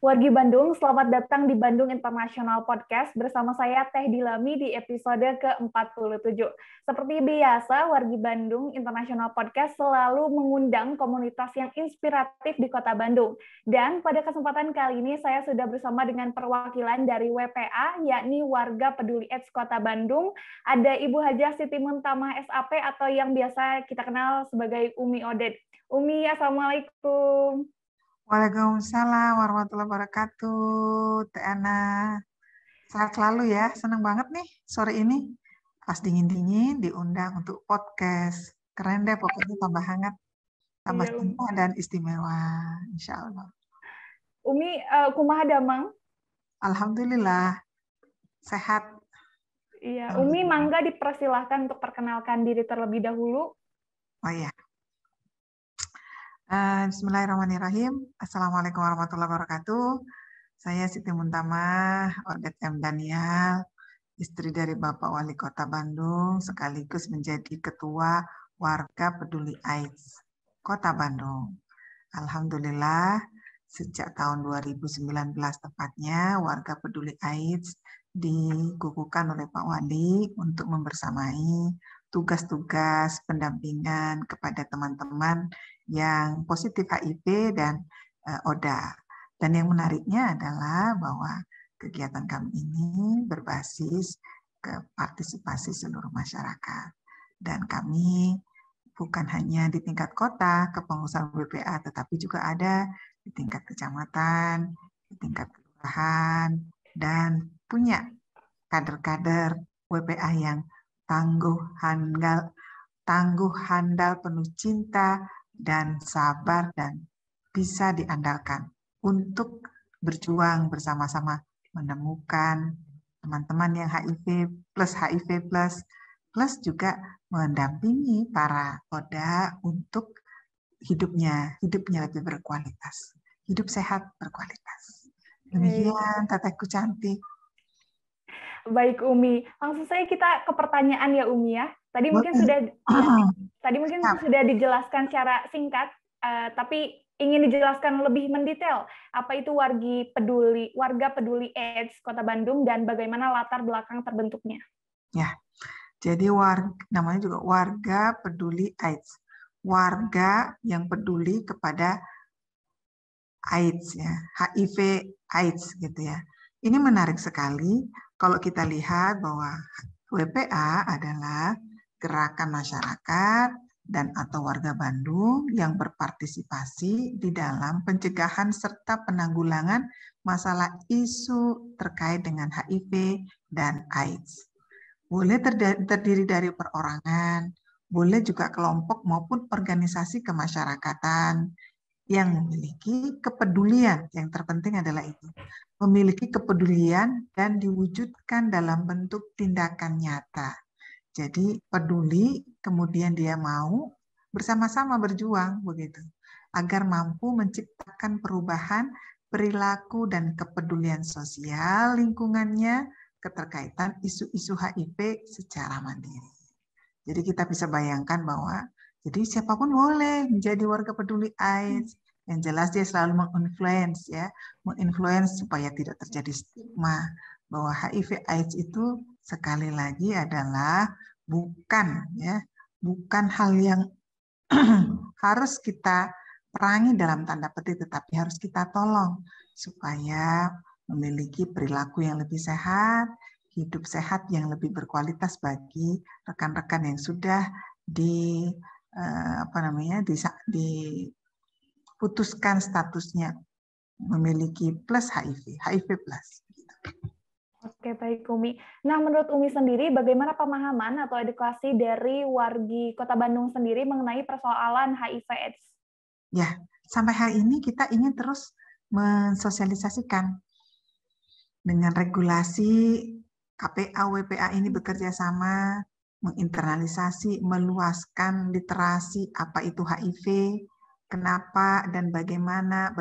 Wargi Bandung, selamat datang di Bandung International Podcast bersama saya Teh Dilami di episode ke-47. Seperti biasa, Wargi Bandung International Podcast selalu mengundang komunitas yang inspiratif di Kota Bandung. Dan pada kesempatan kali ini saya sudah bersama dengan perwakilan dari WPA, yakni Warga Peduli AIDS Kota Bandung. Ada Ibu Hajah Siti Muntamah SAP atau yang biasa kita kenal sebagai Umi Odet. Umi, Assalamualaikum. Waalaikumsalam warahmatullahi wabarakatuh, Teh Ana. Sehat selalu ya, senang banget nih sore ini. Pas dingin-dingin diundang untuk podcast. Keren deh, pokoknya tambah hangat, tambah Iya, cinta dan istimewa, insya Allah. Umi, kumaha damang? Alhamdulillah, sehat. Iya, Umi mangga dipersilahkan untuk perkenalkan diri terlebih dahulu. Oh ya. Bismillahirrahmanirrahim. Assalamualaikum warahmatullahi wabarakatuh. Saya Siti Muntamah, Odet M. Daniel, istri dari Bapak Wali Kota Bandung, sekaligus menjadi Ketua Warga Peduli AIDS Kota Bandung. Alhamdulillah, sejak tahun 2019 tepatnya, Warga Peduli AIDS dikukuhkan oleh Pak Wali untuk membersamai tugas-tugas pendampingan kepada teman-teman yang positif HIV dan ODA. Dan yang menariknya adalah bahwa kegiatan kami ini berbasis ke partisipasi seluruh masyarakat. Dan kami bukan hanya di tingkat kota, kepengurusan WPA, tetapi juga ada di tingkat kecamatan, di tingkat kelurahan, dan punya kader-kader WPA yang tangguh, handal, penuh cinta, dan sabar, dan bisa diandalkan untuk berjuang bersama-sama menemukan teman-teman yang HIV plus juga mendampingi para ODA untuk hidupnya lebih berkualitas, hidup sehat berkualitas. Demikian Tetehku cantik. Baik Umi, langsung saja kita ke pertanyaan ya Umi ya. Tadi mungkin sudah dijelaskan secara singkat, tapi ingin dijelaskan lebih mendetail apa itu warga peduli AIDS Kota Bandung dan bagaimana latar belakang terbentuknya. Ya, jadi namanya juga warga peduli AIDS, warga yang peduli kepada AIDS ya, HIV AIDS gitu ya. Ini menarik sekali kalau kita lihat bahwa WPA adalah gerakan masyarakat dan atau warga Bandung yang berpartisipasi di dalam pencegahan serta penanggulangan masalah isu terkait dengan HIV dan AIDS. Boleh terdiri dari perorangan, boleh juga kelompok maupun organisasi kemasyarakatan yang memiliki kepedulian. Yang terpenting adalah itu, memiliki kepedulian dan diwujudkan dalam bentuk tindakan nyata. Jadi peduli, kemudian dia mau bersama-sama berjuang begitu, agar mampu menciptakan perubahan perilaku dan kepedulian sosial lingkungannya keterkaitan isu-isu HIV secara mandiri. Jadi kita bisa bayangkan bahwa jadi siapapun boleh menjadi warga peduli AIDS. Yang jelas dia selalu menginfluence supaya tidak terjadi stigma bahwa HIV AIDS itu sekali lagi adalah bukan hal yang harus kita perangi dalam tanda petik, tetapi harus kita tolong supaya memiliki perilaku yang lebih sehat, hidup sehat yang lebih berkualitas bagi rekan-rekan yang sudah diputuskan statusnya memiliki plus HIV plus. Oke, baik Umi. Nah, menurut Umi sendiri, bagaimana pemahaman atau edukasi dari wargi Kota Bandung sendiri mengenai persoalan HIV/AIDS? Ya, sampai hari ini kita ingin terus mensosialisasikan dengan regulasi KPA, WPA ini bekerja sama, menginternalisasi, meluaskan literasi apa itu HIV, kenapa dan bagaimana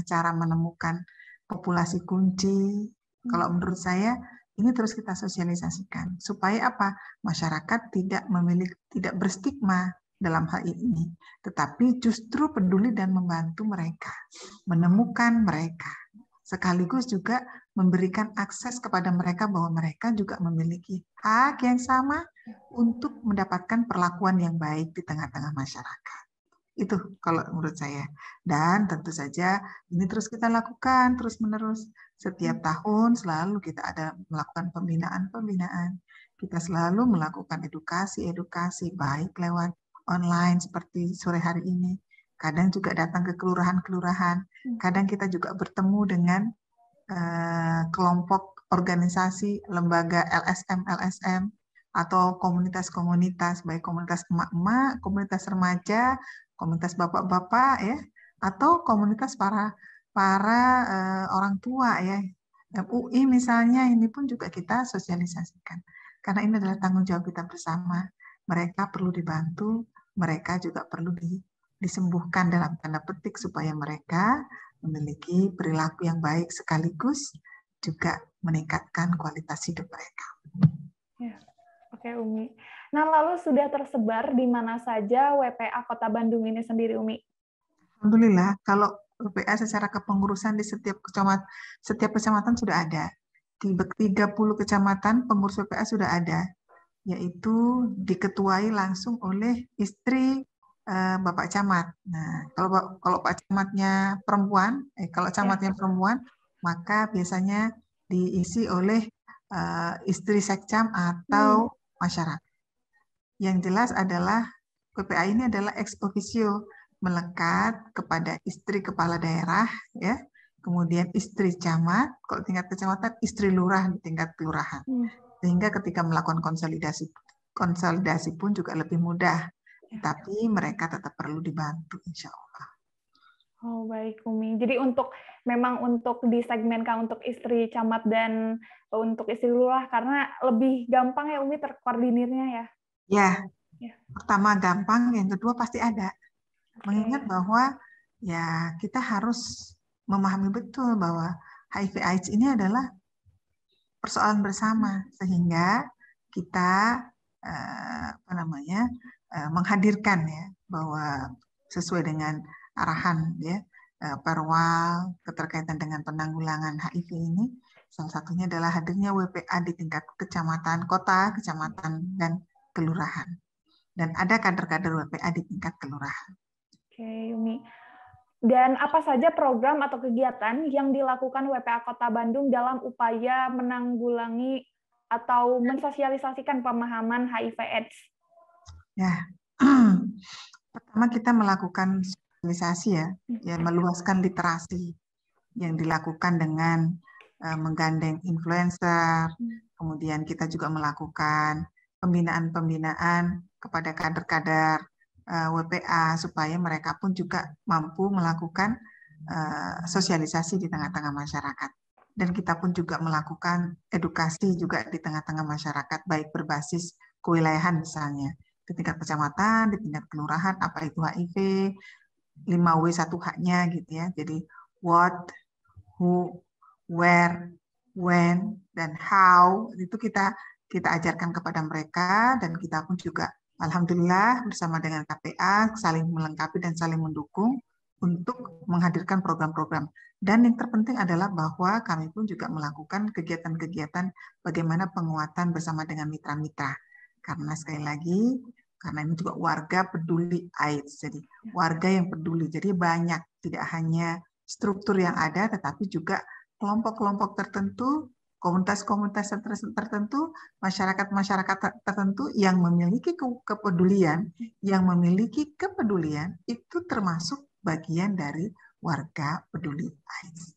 cara menemukan populasi kunci. Kalau menurut saya ini terus kita sosialisasikan supaya apa? Masyarakat tidak berstigma dalam hal ini, tetapi justru peduli dan membantu mereka, menemukan mereka. sekaligus juga memberikan akses kepada mereka bahwa mereka juga memiliki hak yang sama untuk mendapatkan perlakuan yang baik di tengah-tengah masyarakat. Itu kalau menurut saya. Dan tentu saja ini terus kita lakukan terus-menerus. Setiap tahun selalu kita ada melakukan pembinaan-pembinaan. Kita selalu melakukan edukasi-edukasi baik lewat online seperti sore hari ini. Kadang juga datang ke kelurahan-kelurahan. Kadang kita juga bertemu dengan kelompok organisasi, lembaga LSM, atau komunitas-komunitas, baik komunitas emak-emak, komunitas remaja, komunitas bapak-bapak, ya, atau komunitas para orang tua, ya. MUI misalnya, ini pun juga kita sosialisasikan. Karena ini adalah tanggung jawab kita bersama. Mereka perlu dibantu, mereka juga perlu disembuhkan dalam tanda petik supaya mereka memiliki perilaku yang baik sekaligus juga meningkatkan kualitas hidup mereka. Ya. Oke, Umi. Nah, lalu sudah tersebar di mana saja WPA Kota Bandung ini sendiri, Umi? Alhamdulillah, kalau WPA secara kepengurusan di setiap kecamatan sudah ada. Di 30 kecamatan pengurus WPA sudah ada, yaitu diketuai langsung oleh istri Bapak Camat. Nah, kalau Pak Camatnya perempuan, kalau camatnya perempuan, maka biasanya diisi oleh istri sekcam atau masyarakat. Yang jelas adalah WPA ini adalah ex officio, melekat kepada istri kepala daerah, ya, kemudian istri camat, kalau tingkat kecamatan istri lurah di tingkat kelurahan, sehingga ketika melakukan konsolidasi pun juga lebih mudah, tapi mereka tetap perlu dibantu, insya Allah. Oh, baik, Umi. Jadi memang untuk disegmenkan untuk istri camat dan untuk istri lurah karena lebih gampang ya, Umi, terkoordinirnya ya. Ya, pertama gampang, yang kedua pasti ada. Mengingat bahwa ya kita harus memahami betul bahwa HIV/AIDS ini adalah persoalan bersama, sehingga kita menghadirkan ya bahwa sesuai dengan arahan ya Perwal keterkaitan dengan penanggulangan HIV ini, salah satunya adalah hadirnya WPA di tingkat kecamatan, kota, kecamatan, dan kelurahan. Dan ada kader-kader WPA di tingkat kelurahan. Oke, Umi. Dan apa saja program atau kegiatan yang dilakukan WPA Kota Bandung dalam upaya menanggulangi atau mensosialisasikan pemahaman HIV/AIDS? Ya, pertama kita melakukan sosialisasi ya meluaskan literasi yang dilakukan dengan menggandeng influencer, kemudian kita juga melakukan pembinaan-pembinaan kepada kader-kader WPA supaya mereka pun juga mampu melakukan sosialisasi di tengah-tengah masyarakat. Dan kita pun juga melakukan edukasi juga di tengah-tengah masyarakat, baik berbasis kewilayahan misalnya, di tingkat kecamatan, di tingkat kelurahan, apa itu HIV, 5W 1H-nya gitu ya. Jadi what, who, where, when, dan how, itu kita ajarkan kepada mereka, dan kita pun juga alhamdulillah bersama dengan KPA saling melengkapi dan saling mendukung untuk menghadirkan program-program. Dan yang terpenting adalah bahwa kami pun juga melakukan kegiatan-kegiatan bagaimana penguatan bersama dengan mitra-mitra. Karena sekali lagi, karena ini juga warga peduli AIDS, jadi warga yang peduli. Jadi banyak, tidak hanya struktur yang ada, tetapi juga kelompok-kelompok tertentu, komunitas-komunitas tertentu, masyarakat-masyarakat tertentu yang memiliki kepedulian, itu termasuk bagian dari warga peduli AIDS.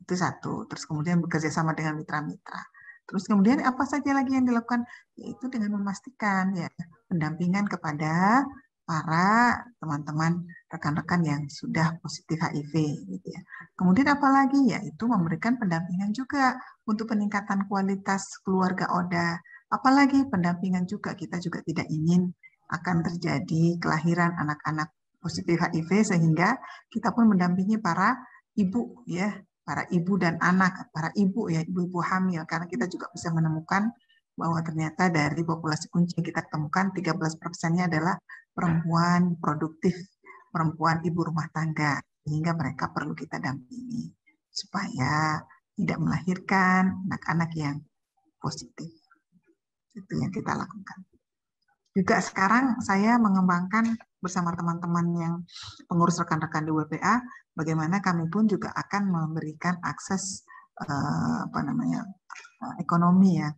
Itu satu. Terus kemudian bekerja sama dengan mitra-mitra. Terus kemudian apa saja lagi yang dilakukan? Yaitu dengan memastikan ya pendampingan kepada para teman-teman rekan-rekan yang sudah positif HIV gitu ya. Kemudian apalagi yaitu memberikan pendampingan juga untuk peningkatan kualitas keluarga ODA. Apalagi pendampingan juga, kita juga tidak ingin akan terjadi kelahiran anak-anak positif HIV, sehingga kita pun mendampingi para ibu ya, para ibu dan anak, para ibu ya, ibu-ibu hamil, karena kita juga bisa menemukan bahwa ternyata dari populasi kunci yang kita temukan 13%-nya adalah perempuan produktif, perempuan ibu rumah tangga, sehingga mereka perlu kita dampingi supaya tidak melahirkan anak-anak yang positif. Itu yang kita lakukan. Juga sekarang saya mengembangkan bersama teman-teman yang pengurus rekan-rekan di WPA, bagaimana kami pun juga akan memberikan akses ekonomi ya,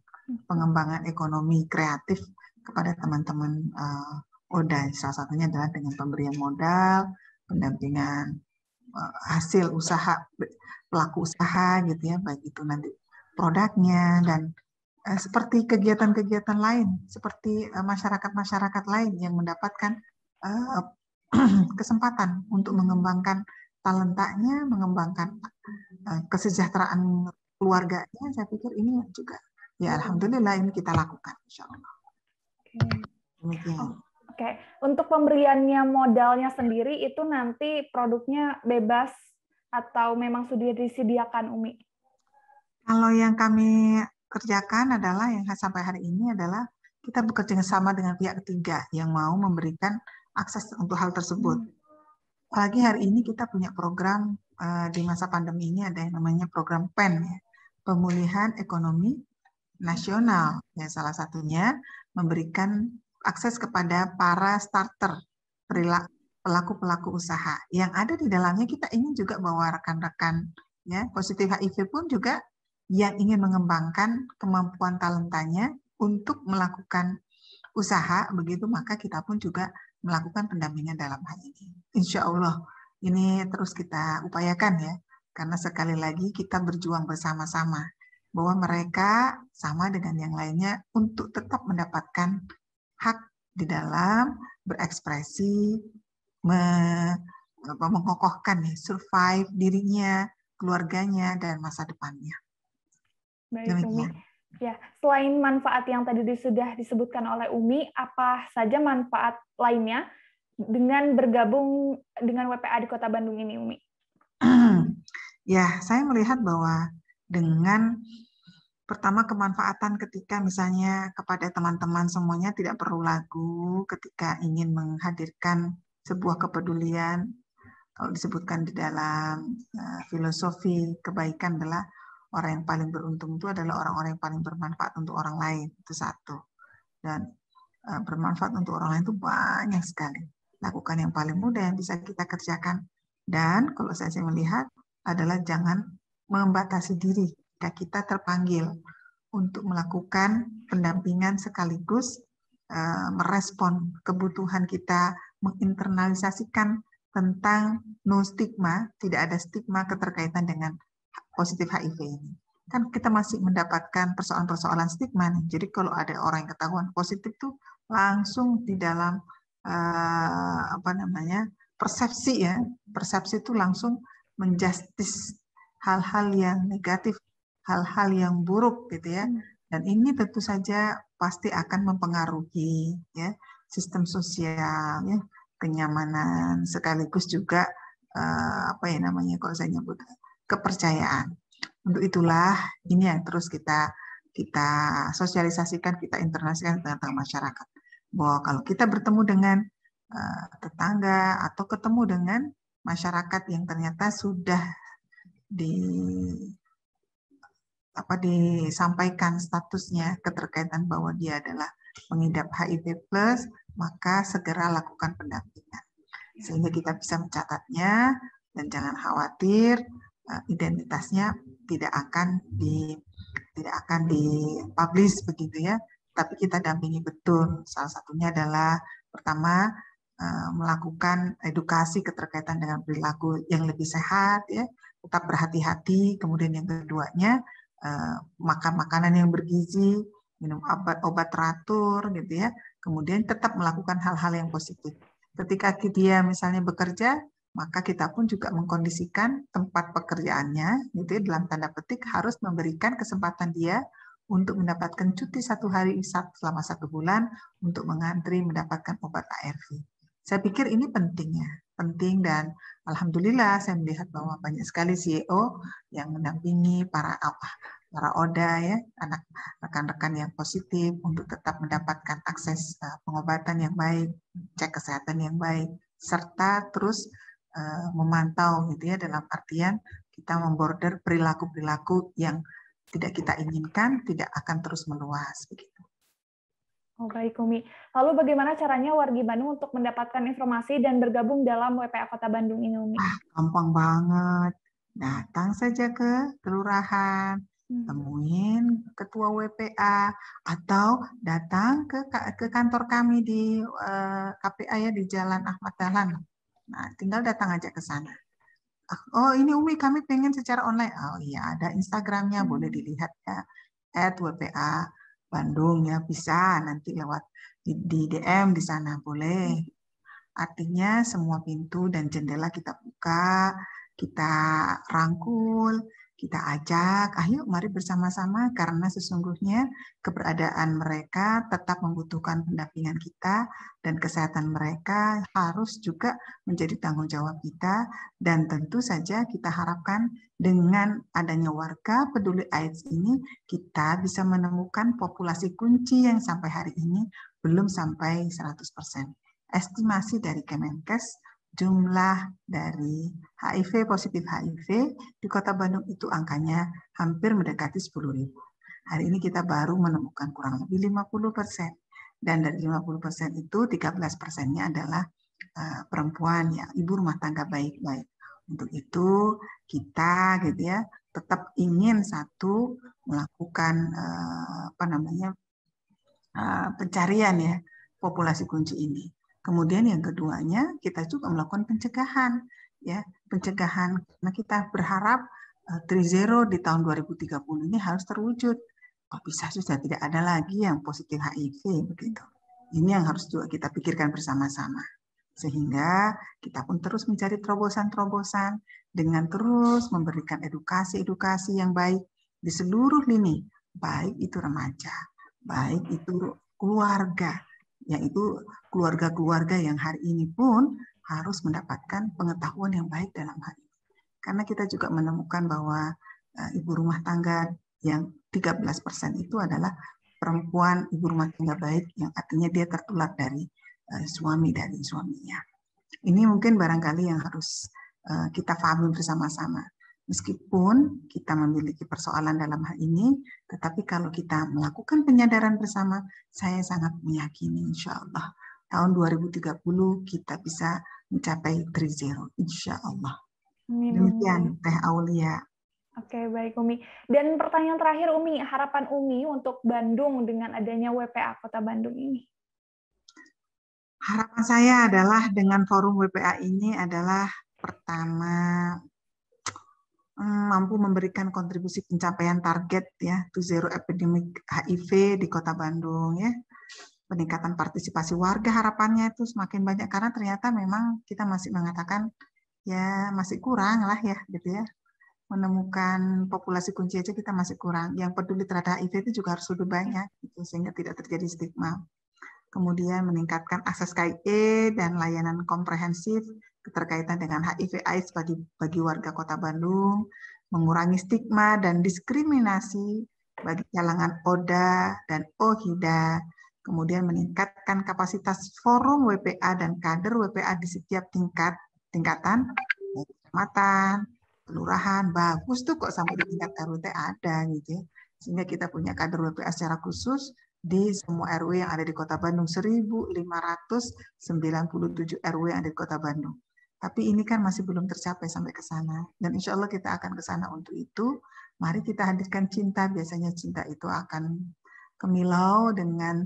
pengembangan ekonomi kreatif kepada teman-teman ODA. Salah satunya adalah dengan pemberian modal, pendampingan hasil usaha pelaku usaha gitu ya, baik itu nanti produknya dan seperti kegiatan-kegiatan lain, seperti masyarakat-masyarakat lain yang mendapatkan kesempatan untuk mengembangkan talentanya, mengembangkan kesejahteraan keluarganya. Saya pikir ini juga, ya alhamdulillah ini kita lakukan, insya Allah. Demikian. Oke, untuk pemberiannya modalnya sendiri itu nanti produknya bebas atau memang sudah disediakan, Umi? Kalau yang kami kerjakan adalah yang sampai hari ini adalah kita bekerja sama dengan pihak ketiga yang mau memberikan akses untuk hal tersebut. Apalagi hari ini kita punya program di masa pandemi ini ada yang namanya program PEN, ya, Pemulihan Ekonomi Nasional. Ya, salah satunya memberikan akses kepada para starter, pelaku-pelaku usaha. Yang ada di dalamnya kita ingin juga bahwa rekan-rekan ya positif HIV pun juga yang ingin mengembangkan kemampuan talentanya untuk melakukan usaha, begitu maka kita pun juga melakukan pendampingan dalam hal ini. Insya Allah ini terus kita upayakan ya, karena sekali lagi kita berjuang bersama-sama bahwa mereka sama dengan yang lainnya untuk tetap mendapatkan hak di dalam berekspresi, mengokohkan ya, survive dirinya, keluarganya, dan masa depannya. Baik, Umi. Ya, selain manfaat yang tadi sudah disebutkan oleh Umi, apa saja manfaat lainnya dengan bergabung dengan WPA di Kota Bandung ini, Umi? Ya, saya melihat bahwa dengan pertama kemanfaatan ketika misalnya kepada teman-teman semuanya tidak perlu lagu ketika ingin menghadirkan sebuah kepedulian. Kalau disebutkan di dalam filosofi kebaikan adalah orang yang paling beruntung itu adalah orang-orang yang paling bermanfaat untuk orang lain. Itu satu. Dan bermanfaat untuk orang lain itu banyak sekali. Lakukan yang paling mudah yang bisa kita kerjakan. Dan kalau saya melihat adalah jangan membatasi diri jika kita terpanggil untuk melakukan pendampingan sekaligus merespon kebutuhan kita, menginternalisasikan tentang no stigma, tidak ada stigma keterkaitan dengan positif HIV ini. Kan kita masih mendapatkan persoalan-persoalan stigma nih. Jadi kalau ada orang yang ketahuan positif tuh langsung di dalam persepsi ya, persepsi itu langsung menjustis hal-hal yang negatif, hal-hal yang buruk gitu ya. Dan ini tentu saja pasti akan mempengaruhi ya sistem sosial ya, kenyamanan sekaligus juga kalau saya nyebut kepercayaan. Untuk itulah ini yang terus kita sosialisasikan, kita internalisasikan tentang masyarakat. Bahwa kalau kita bertemu dengan tetangga atau ketemu dengan masyarakat yang ternyata sudah disampaikan statusnya keterkaitan bahwa dia adalah mengidap HIV+, maka segera lakukan pendampingan. Sehingga kita bisa mencatatnya dan jangan khawatir identitasnya tidak akan dipublish begitu ya, tapi kita dampingi betul. Salah satunya adalah pertama melakukan edukasi keterkaitan dengan perilaku yang lebih sehat ya, tetap berhati-hati. Kemudian yang keduanya makan makanan yang bergizi, minum obat teratur gitu ya. Kemudian tetap melakukan hal-hal yang positif. Ketika dia misalnya bekerja, maka kita pun juga mengkondisikan tempat pekerjaannya, gitu ya, dalam tanda petik harus memberikan kesempatan dia untuk mendapatkan cuti 1 hari selama 1 bulan untuk mengantri mendapatkan obat ARV. Saya pikir ini penting dan alhamdulillah saya melihat bahwa banyak sekali CEO yang mendampingi para ODA ya, anak rekan-rekan yang positif untuk tetap mendapatkan akses pengobatan yang baik, cek kesehatan yang baik, serta terus memantau gitu ya, dalam artian kita memborder perilaku-perilaku yang tidak kita inginkan, tidak akan terus meluas begitu. Oh, baik, Umi. Lalu bagaimana caranya wargi Bandung untuk mendapatkan informasi dan bergabung dalam WPA Kota Bandung ini, Umi? Gampang banget. Datang saja ke kelurahan, temuin ketua WPA, atau datang ke kantor kami di KPA ya, di Jalan Ahmad Dahlan. Nah, tinggal datang aja ke sana. Oh, ini Umi, kami pengen secara online. Oh iya, ada Instagramnya, boleh dilihat ya. @WPA Bandung ya, bisa nanti lewat di DM di sana, boleh. Artinya semua pintu dan jendela kita buka, kita rangkul, kita ajak, ayo mari bersama-sama, karena sesungguhnya keberadaan mereka tetap membutuhkan pendampingan kita dan kesehatan mereka harus juga menjadi tanggung jawab kita, dan tentu saja kita harapkan dengan adanya warga peduli AIDS ini kita bisa menemukan populasi kunci yang sampai hari ini belum sampai 100%. Estimasi dari Kemenkes, jumlah dari HIV, positif HIV di Kota Bandung itu angkanya hampir mendekati 10.000. Hari ini kita baru menemukan kurang lebih 50%. Dan dari 50% itu 13%-nya adalah perempuan, ya, ibu rumah tangga baik-baik. Untuk itu kita gitu ya tetap ingin satu melakukan pencarian ya populasi kunci ini. Kemudian yang keduanya kita juga melakukan pencegahan ya, pencegahan karena kita berharap 3.0 di tahun 2030 ini harus terwujud. Kok bisa sudah tidak ada lagi yang positif HIV begitu. Ini yang harus juga kita pikirkan bersama-sama. Sehingga kita pun terus mencari terobosan-terobosan dengan terus memberikan edukasi-edukasi yang baik di seluruh lini, baik itu remaja, baik itu keluarga, yaitu keluarga-keluarga yang hari ini pun harus mendapatkan pengetahuan yang baik dalam hal ini. Karena kita juga menemukan bahwa ibu rumah tangga yang 13% itu adalah perempuan ibu rumah tangga baik, yang artinya dia tertular dari suami dari suaminya. Ini mungkin barangkali yang harus kita pahami bersama-sama. Meskipun kita memiliki persoalan dalam hal ini, tetapi kalau kita melakukan penyadaran bersama, saya sangat meyakini insya Allah tahun 2030 kita bisa mencapai 3.0, insya Allah. Demikian Teh Aulia. Oke, baik Umi. Dan pertanyaan terakhir Umi, harapan Umi untuk Bandung dengan adanya WPA Kota Bandung ini? Harapan saya adalah dengan forum WPA ini adalah pertama mampu memberikan kontribusi pencapaian target ya 2.0 epidemic HIV di Kota Bandung ya. Peningkatan partisipasi warga harapannya itu semakin banyak karena ternyata memang kita masih mengatakan ya masih kurang lah ya gitu ya. Menemukan populasi kunci aja kita masih kurang. Yang peduli terhadap HIV itu juga harus lebih banyak gitu, sehingga tidak terjadi stigma. Kemudian meningkatkan akses KIE dan layanan komprehensif keterkaitan dengan HIV/AIDS bagi warga Kota Bandung, mengurangi stigma dan diskriminasi bagi kalangan ODA dan OHIDA, kemudian meningkatkan kapasitas forum WPA dan kader WPA di setiap tingkatan, kecamatan, kelurahan, bagus tuh kok sampai di tingkat RW ada gitu ya. Sehingga kita punya kader WPA secara khusus di semua RW yang ada di Kota Bandung, 1.597 RW yang ada di Kota Bandung. Tapi ini kan masih belum tercapai sampai ke sana. Dan insya Allah kita akan ke sana untuk itu. Mari kita hadirkan cinta. Biasanya cinta itu akan kemilau dengan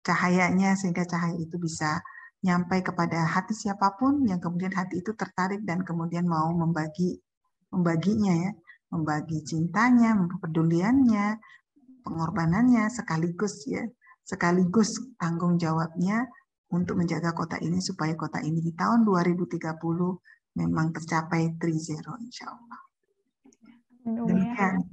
cahayanya, sehingga cahaya itu bisa nyampai kepada hati siapapun yang kemudian hati itu tertarik dan kemudian mau membaginya ya, membagi cintanya, kepeduliannya, pengorbanannya sekaligus ya, sekaligus tanggung jawabnya untuk menjaga kota ini supaya kota ini di tahun 2030 memang tercapai 3.0 insya Allah. Demikian.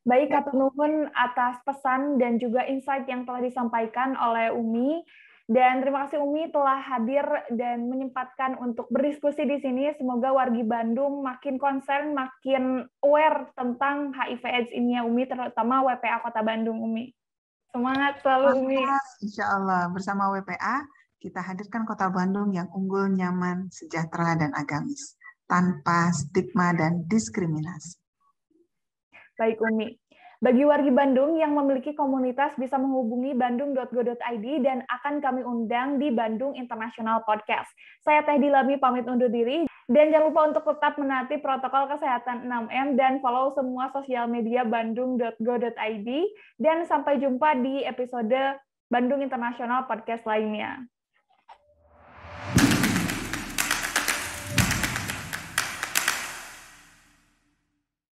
Baik, Kak Nuhun atas pesan dan juga insight yang telah disampaikan oleh Umi. Dan terima kasih Umi telah hadir dan menyempatkan untuk berdiskusi di sini. Semoga wargi Bandung makin concern, makin aware tentang HIV/AIDS ini ya Umi, terutama WPA Kota Bandung Umi. Semangat selalu Umi. Insya Allah bersama WPA kita hadirkan Kota Bandung yang unggul, nyaman, sejahtera, dan agamis. tanpa stigma dan diskriminasi. Baik, Umi. Bagi wargi Bandung yang memiliki komunitas bisa menghubungi bandung.go.id dan akan kami undang di Bandung International Podcast. Saya Teh Dilami pamit undur diri dan jangan lupa untuk tetap menaati protokol kesehatan 6M dan follow semua sosial media bandung.go.id dan sampai jumpa di episode Bandung International Podcast lainnya.